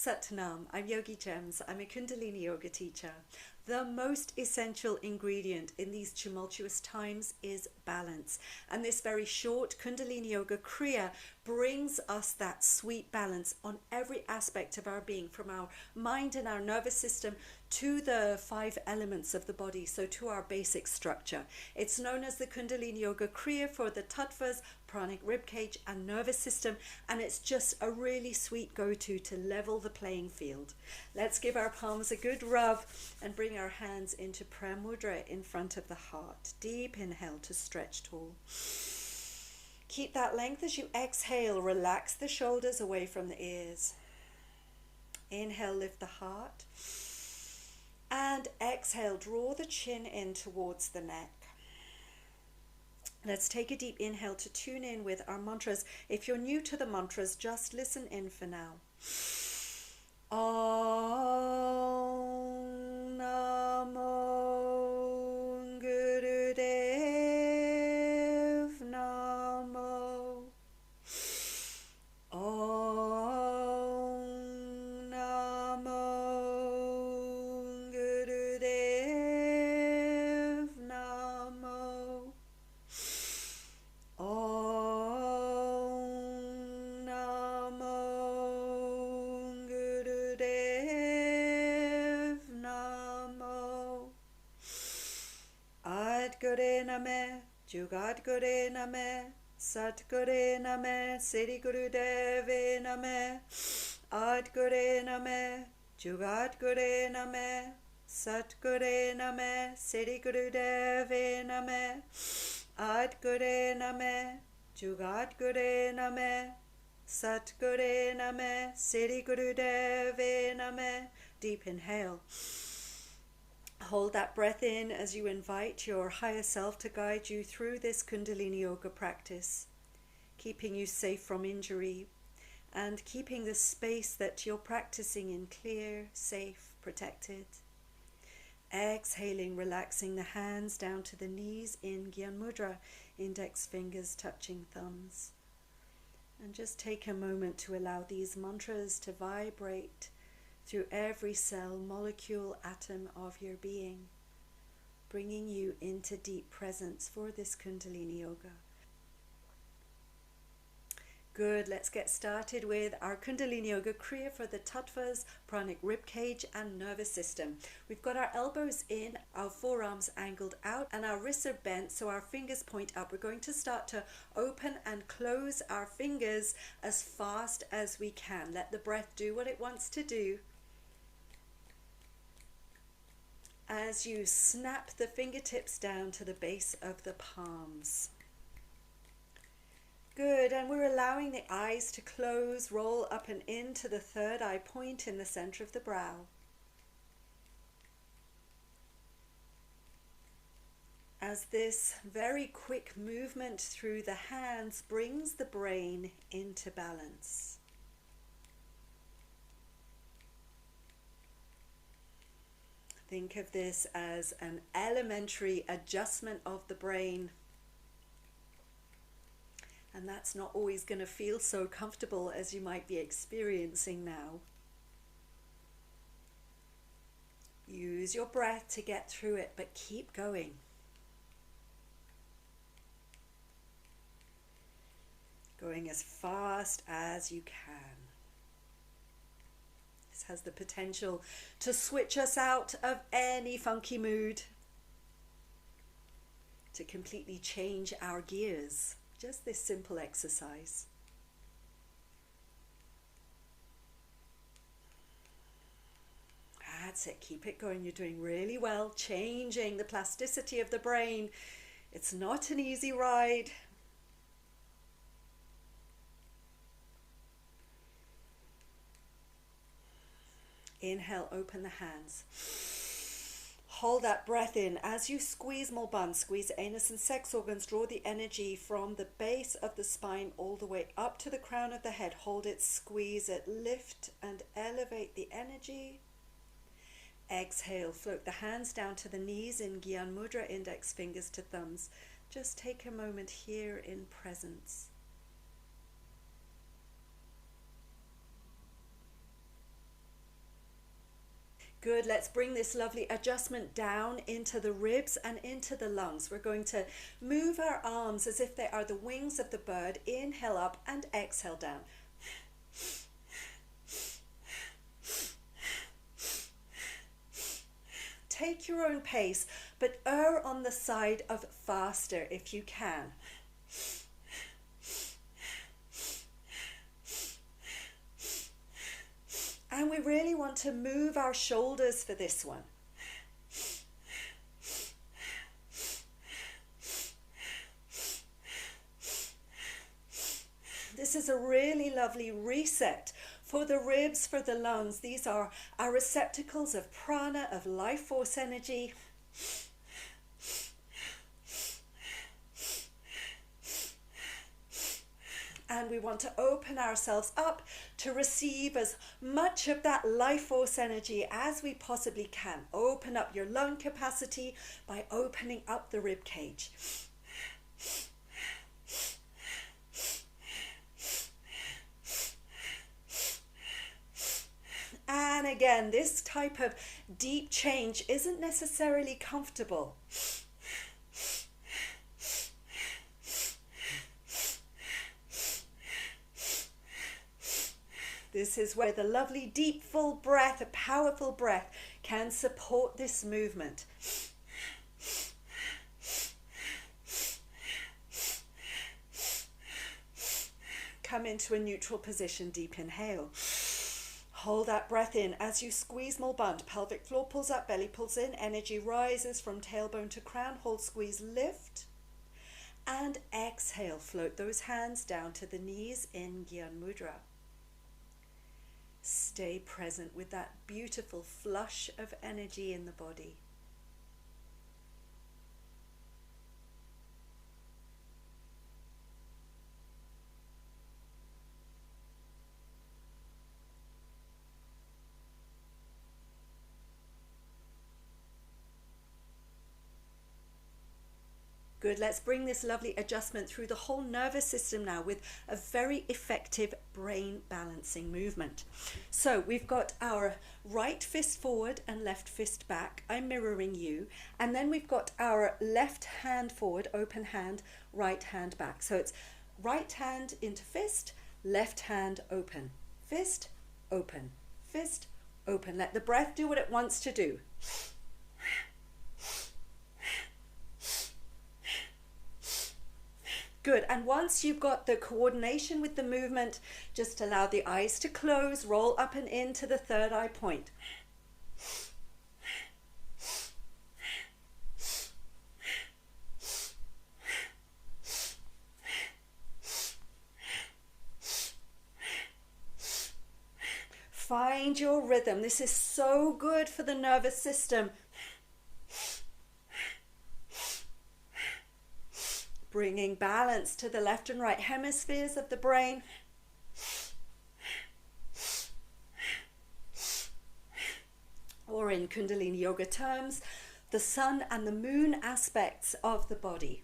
Satnam, I'm Yogigems. I'm a Kundalini yoga teacher. The most essential ingredient in these tumultuous times is balance. And this very short Kundalini yoga Kriya brings us that sweet balance on every aspect of our being, from our mind and our nervous system to the 5 elements of the body, so to our basic structure. It's known as the Kundalini yoga Kriya for the Tattwas Pranic Rib Cage and nervous system, and it's just a really sweet go-to to level the playing field. Let's give our palms a good rub and bring our hands into Prem Mudra in front of the heart. Deep inhale to stretch tall. Keep that length as you exhale. Relax the shoulders away from the ears. Inhale, lift the heart. And exhale, draw the chin in towards the neck. Let's take a deep inhale to tune in with our mantras. If you're new to the mantras, just listen in for now. Om Namo Gurudev Namo. Om Namo Gurudev Namo. Om Namo Gurudev Namo. Adgure Name, Jugadgure Name, Satgure Name, Siddhi Gurudeve Name. Adgure Name, Jugadgure Name, Satgure Name, Siddhi Gurudeve Name. Adgure Name, Jugadgure Name, Satgure Name, Siddhi Gurudeve Name. Deep inhale. Hold that breath in as you invite your higher self to guide you through this Kundalini yoga practice, keeping you safe from injury and keeping the space that you're practicing in clear, safe, protected. Exhaling, relaxing the hands down to the knees in Gyan Mudra, index fingers touching thumbs. And just take a moment to allow these mantras to vibrate through every cell, molecule, atom of your being, bringing you into deep presence for this Kundalini yoga. Good, let's get started with our Kundalini yoga Kriya for the Tattwas Pranic Rib Cage and nervous system. We've got our elbows in, our forearms angled out, and our wrists are bent so our fingers point up. We're going to start to open and close our fingers as fast as we can. Let the breath do what it wants to do. As you snap the fingertips down to the base of the palms. Good, and we're allowing the eyes to close, roll up and into the third eye point in the center of the brow. As this very quick movement through the hands brings the brain into balance. Think of this as an elementary adjustment of the brain. And that's not always going to feel so comfortable as you might be experiencing now. Use your breath to get through it, but keep going. Going as fast as you can. This has the potential to switch us out of any funky mood, to completely change our gears. Just this simple exercise. That's it, keep it going. You're doing really well, changing the plasticity of the brain. It's not an easy ride. Inhale, open the hands. Hold that breath in. As you squeeze Mulban, squeeze anus and sex organs, draw the energy from the base of the spine all the way up to the crown of the head. Hold it, squeeze it, lift and elevate the energy. Exhale, float the hands down to the knees in Gyan Mudra, index fingers to thumbs. Just take a moment here in presence. Good. Let's bring this lovely adjustment down into the ribs and into the lungs. We're going to move our arms as if they are the wings of the bird. Inhale up and exhale down. Take your own pace, but err on the side of faster if you can. And we really want to move our shoulders for this one. This is a really lovely reset for the ribs, for the lungs. These are our receptacles of prana, of life force energy. And we want to open ourselves up to receive as much of that life force energy as we possibly can. Open up your lung capacity by opening up the rib cage. And again, this type of deep change isn't necessarily comfortable. This is where the lovely deep full breath, a powerful breath, can support this movement. Come into a neutral position, deep inhale. Hold that breath in as you squeeze Mulband. Pelvic floor pulls up, belly pulls in, energy rises from tailbone to crown. Hold, squeeze, lift. And exhale, float those hands down to the knees in Gyan Mudra. Stay present with that beautiful flush of energy in the body. Good, let's bring this lovely adjustment through the whole nervous system now with a very effective brain balancing movement. So we've got our right fist forward and left fist back. I'm mirroring you. And then we've got our left hand forward, open hand, right hand back. So it's right hand into fist, left hand open. Fist, open. Fist, open. Let the breath do what it wants to do. Good, and once you've got the coordination with the movement, just allow the eyes to close, roll up and into the third eye point. Find your rhythm. This is so good for the nervous system. Bringing balance to the left and right hemispheres of the brain. Or in Kundalini Yoga terms, the sun and the moon aspects of the body.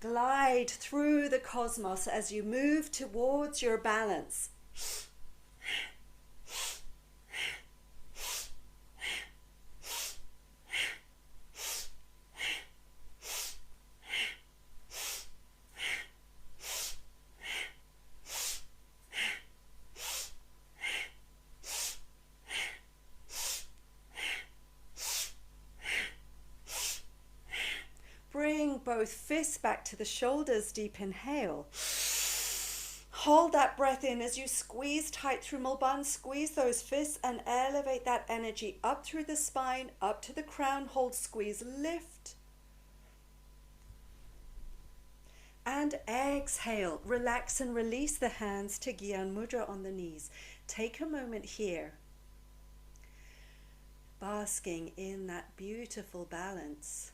Glide through the cosmos as you move towards your balance. Bring both fists back to the shoulders, deep inhale. Hold that breath in as you squeeze tight through Mulband. Squeeze those fists and elevate that energy up through the spine, up to the crown. Hold, squeeze, lift. And exhale. Relax and release the hands to Gyan Mudra on the knees. Take a moment here, basking in that beautiful balance.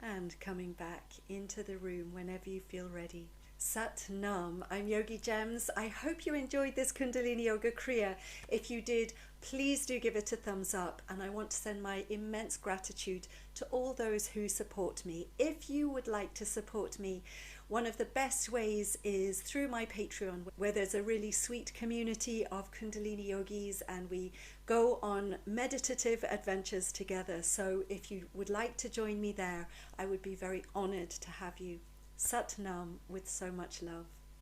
and coming back into the room whenever you feel ready. Sat Nam. I'm Yogigems. I hope you enjoyed this Kundalini Yoga Kriya. If you did, please do give it a thumbs up, and I want to send my immense gratitude to all those who support me. If you would like to support me, one of the best ways is through my Patreon, where there's a really sweet community of Kundalini yogis and we go on meditative adventures together. So if you would like to join me there, I would be very honored to have you. Sat Nam with so much love.